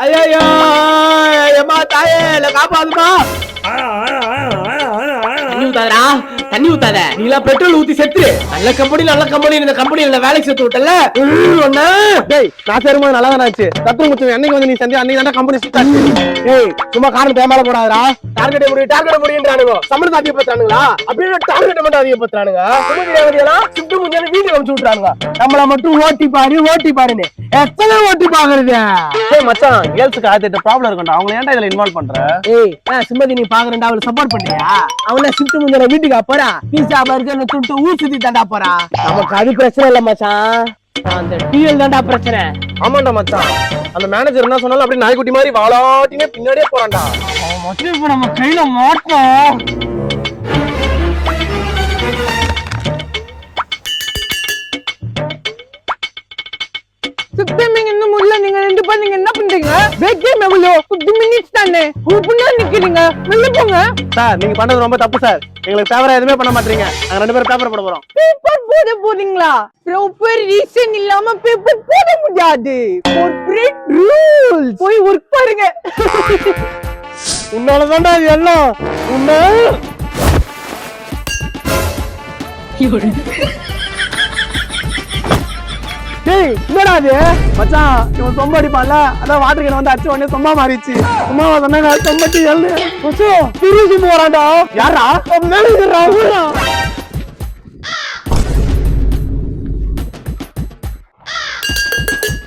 ஐயோ ஏமா தாயே இல்ல காப்பாதுமா. தண்ணி ஊத்தாதடா, தண்ணி ஊத்தாத. நீ எல்லாம் பெட்ரோல் ஊத்தி செத்து. நல்ல கம்பெனி இந்த கம்பெனில வேலைக்கு சேர்த்து விட்டல. டேய் நான் சேரும்போது நல்லா தானே ஆச்சு. தத்து முத்து என்னைக்கு வந்து நீ செஞ்சு அன்னைக்கு தானே கம்பெனி சுத்தாச்சு. ஏய் சும்மா காரணம் தேமால போடாதடா. டார்கெட் முடியன்றானுங்க. சம்பளம் அதிகப்படுத்துறானுங்களா? அப்படியே டார்கெட் மட்டும் அதிகப்படுத்துறானுங்க. ஷிஃப்ட் முடிஞ்சா வீட்டுக்கு அனுப்பிச்சு விட்டுறானுங்க. நம்மள மட்டும் ஓட்டி பாருன்னு எத்தனை ஓட்டி பாக்குறது. ஏய் மச்சான் கேர்ள்ஸ்க்கு 1008 ப்ராப்ளம் இருக்கும்டா. அவங்க ஏன்டா இதுல இன்வால்வ் பண்ற? ஏய் சிம்பதி நீ பாக்குறேன்டா, அவளை சப்போர்ட் பண்றியா? அவள ஷிஃப்ட் முடிஞ்சா வீட்டுக்கு போறா. பீஸா பர்கர்னு துட்டு ஊர் சுத்தி தாண்டா போறா. நமக்கு அது பிரச்சனை இல்ல மச்சான், அந்த டிஎல் தாண்டா பிரச்சனை. ஆமாண்டா மச்சான், அந்த மேனேஜர் என்ன சொன்னாலும் அப்படியே நாய்க்குட்டி மாதிரி வாலாட்டினே பின்னாடியே போறான்டா. அவன் மட்டும் இப்ப நம்ம கையில மாட்டோம். இன்னும் முடியல. நீங்க 2 பேர் நீங்க என்ன பண்றீங்க? பிரேக் டைம் எவ்வளவு? 50 மினிட்ஸ் தானே. உப்புனா நிக்கிறீங்க, வெளில போங்க. சார் நீங்க பண்றது ரொம்ப தப்பு சார். எங்களுக்கு பேப்பரா எதுவுமே பண்ண மாட்டீங்க. நாங்க 2 பேரும் பேப்பர் போட போறோம். பேப்பர் போட போறீங்களா? ப்ராப்பர் ரீசன் இல்லாம பேப்பர் போட முடியாது. Corporate rules. போய் வர்க் பாருங்க. உன்னால தான்டா இது எல்லாம். உன்ன டேய் என்னடா இது? மச்சான் இவன் சொம்ப அடிப்பான்ல, அதான் வாட்டர் கேன் வந்து அடிச்ச உடனே சொம்பா மாறிச்சு. சும்மாவா சொன்னாங்க சொம்பட்டி எழுது. மச்சான் திரும்பி போறான்டா. யாரா? மேனேஜர் ராகுலா.